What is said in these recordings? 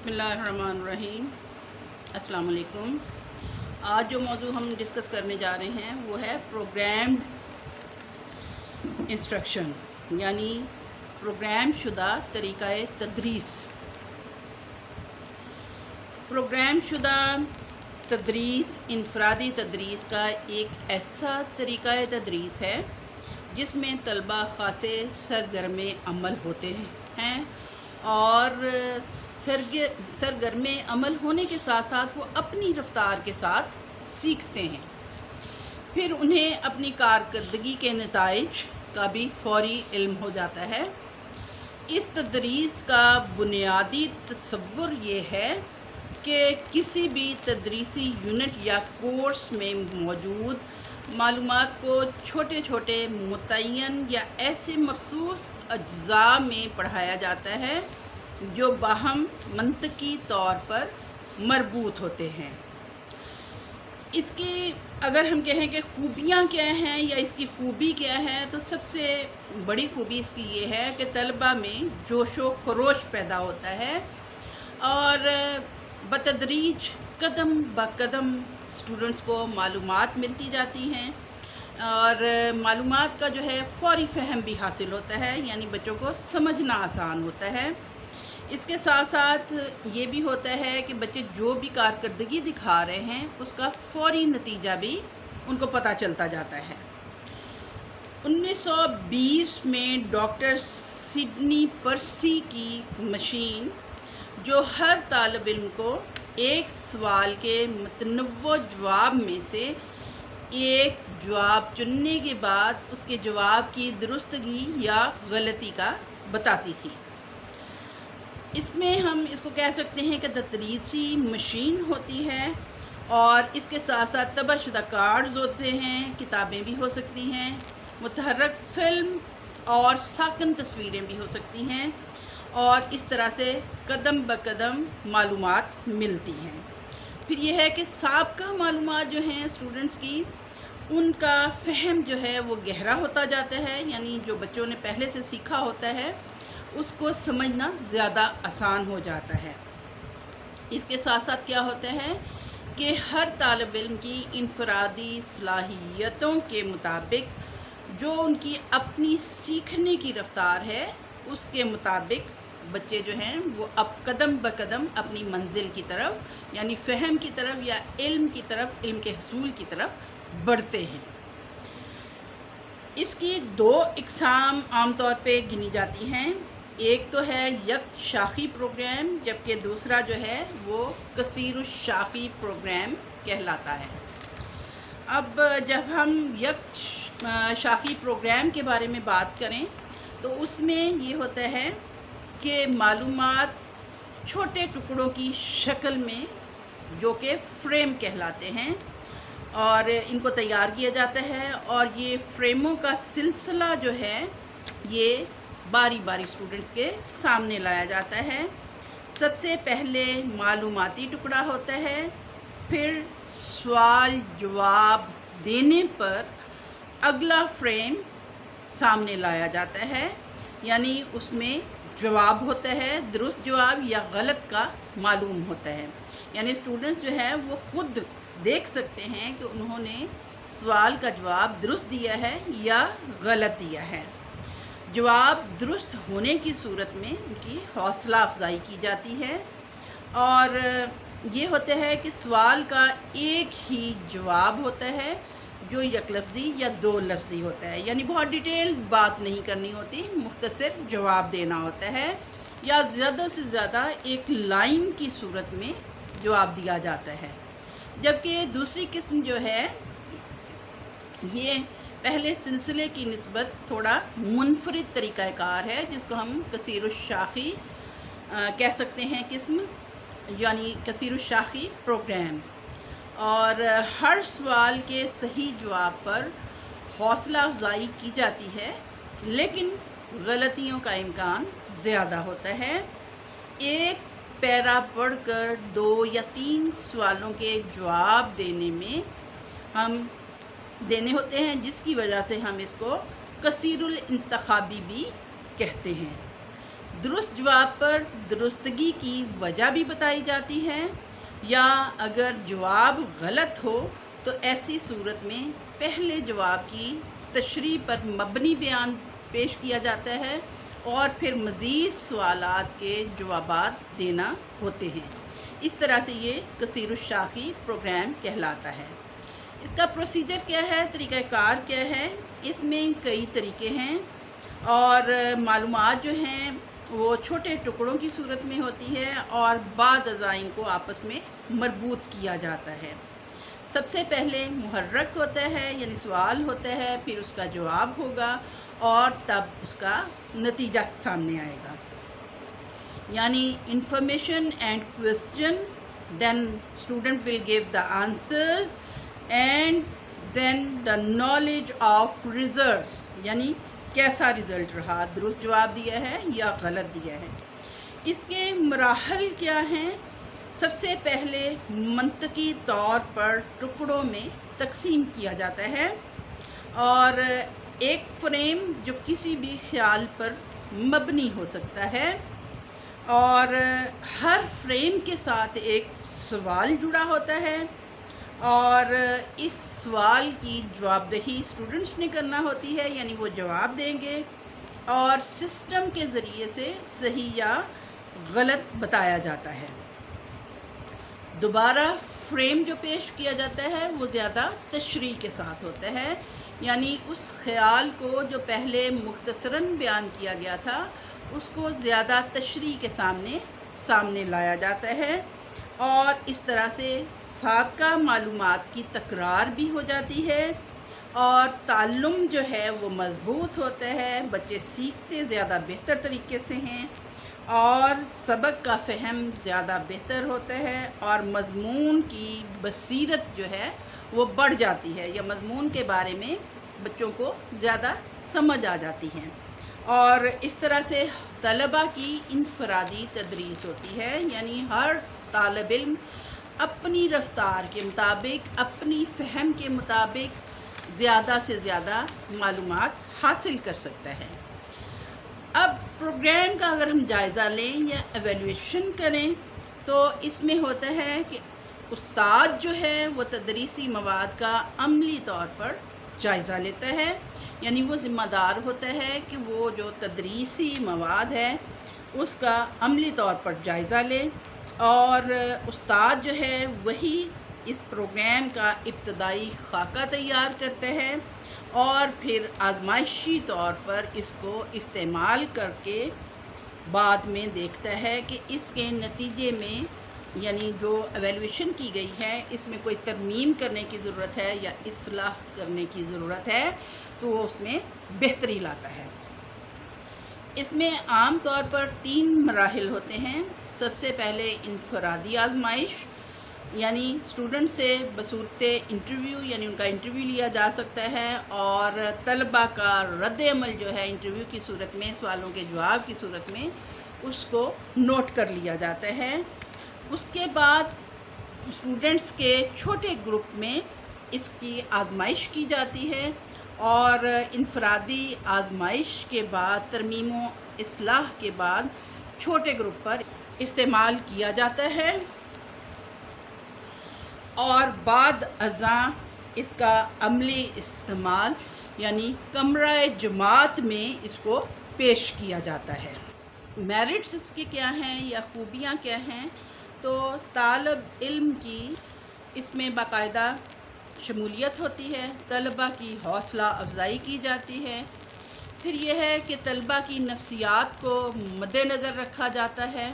بسم اللہ الرحمن الرحیم۔ السلام علیکم۔ آج جو موضوع ہم ڈسکس کرنے جا رہے ہیں وہ ہے پروگرامڈ انسٹرکشن، یعنی پروگرام شدہ طریقہ تدریس۔ پروگرام شدہ تدریس انفرادی تدریس کا ایک ایسا طریقہ تدریس ہے جس میں طلبہ خاصے سرگرم عمل ہوتے ہیں اور سرگرم عمل ہونے کے ساتھ ساتھ وہ اپنی رفتار کے ساتھ سیکھتے ہیں، پھر انہیں اپنی کارکردگی کے نتائج کا بھی فوری علم ہو جاتا ہے۔ اس تدریس کا بنیادی تصور یہ ہے کہ کسی بھی تدریسی یونٹ یا کورس میں موجود معلومات کو چھوٹے چھوٹے متعین یا ایسے مخصوص اجزاء میں پڑھایا جاتا ہے جو باہم منطقی طور پر مربوط ہوتے ہیں۔ اس کی اگر ہم کہیں کہ خوبیاں کیا ہیں یا اس کی خوبی کیا ہے، تو سب سے بڑی خوبی اس کی یہ ہے کہ طلبہ میں جوش و خروش پیدا ہوتا ہے اور بتدریج قدم بہ قدم اسٹوڈنٹس کو معلومات ملتی جاتی ہیں اور معلومات کا جو ہے فوری فہم بھی حاصل ہوتا ہے، یعنی بچوں کو سمجھنا آسان ہوتا ہے۔ اس کے ساتھ ساتھ یہ بھی ہوتا ہے کہ بچے جو بھی کارکردگی دکھا رہے ہیں اس کا فوری نتیجہ بھی ان کو پتہ چلتا جاتا ہے۔ 1920 میں ڈاکٹر سڈنی پرسی کی مشین، جو ہر طالب علم کو ایک سوال کے متنوع جواب میں سے ایک جواب چننے کے بعد اس کے جواب کی درستگی یا غلطی کا بتاتی تھی۔ اس میں ہم اس کو کہہ سکتے ہیں کہ تدریسی مشین ہوتی ہے اور اس کے ساتھ ساتھ طبع شدہ کارڈز ہوتے ہیں، کتابیں بھی ہو سکتی ہیں، متحرک فلم اور ساکن تصویریں بھی ہو سکتی ہیں، اور اس طرح سے قدم بہ قدم معلومات ملتی ہیں۔ پھر یہ ہے کہ سابقہ معلومات جو ہیں اسٹوڈنٹس کی، ان کا فہم جو ہے وہ گہرا ہوتا جاتا ہے، یعنی جو بچوں نے پہلے سے سیکھا ہوتا ہے اس کو سمجھنا زیادہ آسان ہو جاتا ہے۔ اس کے ساتھ ساتھ کیا ہوتا ہے کہ ہر طالب علم کی انفرادی صلاحیتوں کے مطابق جو ان کی اپنی سیکھنے کی رفتار ہے اس کے مطابق بچے جو ہیں وہ اب قدم بہ قدم اپنی منزل کی طرف، یعنی فہم کی طرف یا علم کی طرف، علم کے حصول کی طرف بڑھتے ہیں۔ اس کی دو اقسام عام طور پہ گنی جاتی ہیں، ایک تو ہے یک شاخی پروگرام، جبکہ دوسرا جو ہے وہ کثیر الشاخی پروگرام کہلاتا ہے۔ اب جب ہم یک شاخی پروگرام کے بارے میں بات کریں تو اس میں یہ ہوتا ہے کہ معلومات چھوٹے ٹکڑوں کی شکل میں، جو کہ فریم کہلاتے ہیں، اور ان کو تیار کیا جاتا ہے اور یہ فریموں کا سلسلہ جو ہے یہ باری باری اسٹوڈنٹس کے سامنے لایا جاتا ہے۔ سب سے پہلے معلوماتی ٹکڑا ہوتا ہے، پھر سوال جواب دینے پر اگلا فریم سامنے لایا جاتا ہے، یعنی اس میں جواب ہوتا ہے، درست جواب یا غلط کا معلوم ہوتا ہے، یعنی اسٹوڈنٹس جو ہے وہ خود دیکھ سکتے ہیں کہ انہوں نے سوال کا جواب درست دیا ہے یا غلط دیا ہے۔ جواب درست ہونے کی صورت میں ان کی حوصلہ افزائی کی جاتی ہے، اور یہ ہوتا ہے کہ سوال کا ایک ہی جواب ہوتا ہے جو یک لفظی یا دو لفظی ہوتا ہے، یعنی بہت ڈیٹیل بات نہیں کرنی ہوتی، مختصر جواب دینا ہوتا ہے، یا زیادہ سے زیادہ ایک لائن کی صورت میں جواب دیا جاتا ہے۔ جبکہ دوسری قسم جو ہے یہ پہلے سلسلے کی نسبت تھوڑا منفرد طریقہ کار ہے، جس کو ہم کثیر الشاخی کہہ سکتے ہیں قسم، یعنی کثیر الشاخی پروگرام، اور ہر سوال کے صحیح جواب پر حوصلہ افزائی کی جاتی ہے لیکن غلطیوں کا امکان زیادہ ہوتا ہے۔ ایک پیرا پڑھ کر 2 یا 3 سوالوں کے جواب دینے ہوتے ہیں، جس کی وجہ سے ہم اس کو کثیر الانتخابی بھی کہتے ہیں۔ درست جواب پر درستگی کی وجہ بھی بتائی جاتی ہے، یا اگر جواب غلط ہو تو ایسی صورت میں پہلے جواب کی تشریح پر مبنی بیان پیش کیا جاتا ہے اور پھر مزید سوالات کے جوابات دینا ہوتے ہیں۔ اس طرح سے یہ کثیر الشاخی پروگرام کہلاتا ہے۔ اس کا پروسیجر کیا ہے، طریقہ کار کیا ہے؟ اس میں کئی طریقے ہیں اور معلومات جو ہیں وہ چھوٹے ٹکڑوں کی صورت میں ہوتی ہے اور بعد ازاں کو آپس میں مربوط کیا جاتا ہے۔ سب سے پہلے محرک ہوتا ہے، یعنی سوال ہوتا ہے، پھر اس کا جواب ہوگا اور تب اس کا نتیجہ سامنے آئے گا، یعنی information and question, then student will give the answers and then the knowledge of results, یعنی کیسا رزلٹ رہا، درست جواب دیا ہے یا غلط دیا ہے۔ اس کے مراحل کیا ہیں؟ سب سے پہلے منطقی طور پر ٹکڑوں میں تقسیم کیا جاتا ہے اور ایک فریم جو کسی بھی خیال پر مبنی ہو سکتا ہے، اور ہر فریم کے ساتھ ایک سوال جڑا ہوتا ہے اور اس سوال کی جواب دہی اسٹوڈنٹس نے کرنا ہوتی ہے، یعنی وہ جواب دیں گے اور سسٹم کے ذریعے سے صحیح یا غلط بتایا جاتا ہے۔ دوبارہ فریم جو پیش کیا جاتا ہے وہ زیادہ تشریح کے ساتھ ہوتا ہے، یعنی اس خیال کو جو پہلے مختصراً بیان کیا گیا تھا اس کو زیادہ تشریح کے سامنے لایا جاتا ہے، اور اس طرح سے سابقہ معلومات کی تکرار بھی ہو جاتی ہے اور تعلم جو ہے وہ مضبوط ہوتا ہے، بچے سیکھتے زیادہ بہتر طریقے سے ہیں اور سبق کا فہم زیادہ بہتر ہوتا ہے اور مضمون کی بصیرت جو ہے وہ بڑھ جاتی ہے، یا مضمون کے بارے میں بچوں کو زیادہ سمجھ آ جاتی ہے۔ اور اس طرح سے طلباء کی انفرادی تدریس ہوتی ہے، یعنی ہر طالب علم اپنی رفتار کے مطابق، اپنی فہم کے مطابق زیادہ سے زیادہ معلومات حاصل کر سکتا ہے۔ اب پروگرام کا اگر ہم جائزہ لیں یا ایویلیویشن کریں تو اس میں ہوتا ہے کہ استاد جو ہے وہ تدریسی مواد کا عملی طور پر جائزہ لیتا ہے، یعنی وہ ذمہ دار ہوتا ہے کہ وہ جو تدریسی مواد ہے اس کا عملی طور پر جائزہ لے، اور استاد جو ہے وہی اس پروگرام کا ابتدائی خاکہ تیار کرتا ہے اور پھر آزمائشی طور پر اس کو استعمال کر کے بعد میں دیکھتا ہے کہ اس کے نتیجے میں، یعنی جو ایویلیویشن کی گئی ہے، اس میں کوئی ترمیم کرنے کی ضرورت ہے یا اصلاح کرنے کی ضرورت ہے تو وہ اس میں بہتری لاتا ہے۔ اس میں عام طور پر 3 مراحل ہوتے ہیں۔ سب سے پہلے انفرادی آزمائش، یعنی اسٹوڈنٹ سے بصورت انٹرویو، یعنی ان کا انٹرویو لیا جا سکتا ہے اور طلباء کا رد عمل جو ہے انٹرویو کی صورت میں، سوالوں کے جواب کی صورت میں اس کو نوٹ کر لیا جاتا ہے۔ اس کے بعد اسٹوڈنٹس کے چھوٹے گروپ میں اس کی آزمائش کی جاتی ہے اور انفرادی آزمائش کے بعد ترمیم و اصلاح کے بعد چھوٹے گروپ پر استعمال کیا جاتا ہے اور بعد ازاں اس کا عملی استعمال یعنی کمرہ جماعت میں اس کو پیش کیا جاتا ہے۔ میرٹس اس کے کیا ہیں یا خوبیاں کیا ہیں؟ تو طالب علم کی اس میں باقاعدہ شمولیت ہوتی ہے، طلباء کی حوصلہ افزائی کی جاتی ہے، پھر یہ ہے کہ طلباء کی نفسیات کو مد نظر رکھا جاتا ہے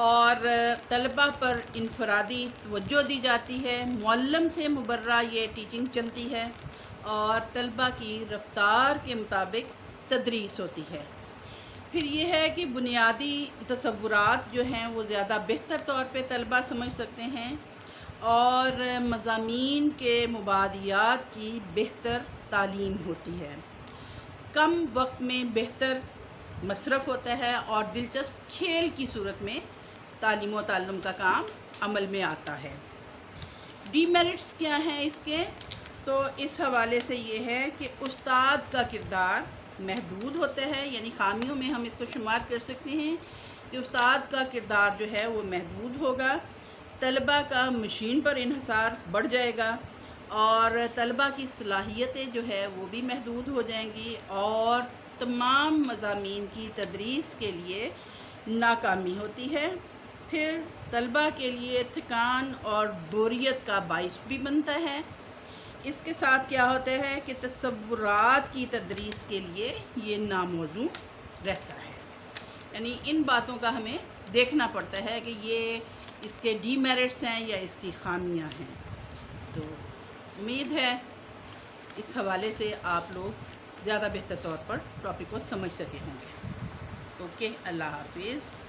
اور طلباء پر انفرادی توجہ دی جاتی ہے، معلم سے مبرہ یہ ٹیچنگ چلتی ہے اور طلباء کی رفتار کے مطابق تدریس ہوتی ہے۔ پھر یہ ہے کہ بنیادی تصورات جو ہیں وہ زیادہ بہتر طور پہ طلباء سمجھ سکتے ہیں اور مضامین کے مبادیات کی بہتر تعلیم ہوتی ہے، کم وقت میں بہتر مصرف ہوتا ہے اور دلچسپ کھیل کی صورت میں تعلیم و تعلم کا کام عمل میں آتا ہے۔ ڈی میرٹس کیا ہیں اس کے؟ تو اس حوالے سے یہ ہے کہ استاد کا کردار محدود ہوتا ہے، یعنی خامیوں میں ہم اس کو شمار کر سکتے ہیں کہ استاد کا کردار جو ہے وہ محدود ہوگا، طلبہ کا مشین پر انحصار بڑھ جائے گا، اور طلبہ کی صلاحیتیں جو ہے وہ بھی محدود ہو جائیں گی، اور تمام مضامین کی تدریس کے لیے ناکامی ہوتی ہے۔ پھر طلبہ کے لیے تھکان اور بوریت کا باعث بھی بنتا ہے۔ اس کے ساتھ کیا ہوتا ہے کہ تصورات کی تدریس کے لیے یہ ناموزوں رہتا ہے۔ یعنی ان باتوں کا ہمیں دیکھنا پڑتا ہے کہ یہ اس کے ڈی میرٹس ہیں یا اس کی خامیاں ہیں۔ تو امید ہے اس حوالے سے آپ لوگ زیادہ بہتر طور پر ٹاپک کو سمجھ سکے ہوں گے۔ اوکے، اللہ حافظ۔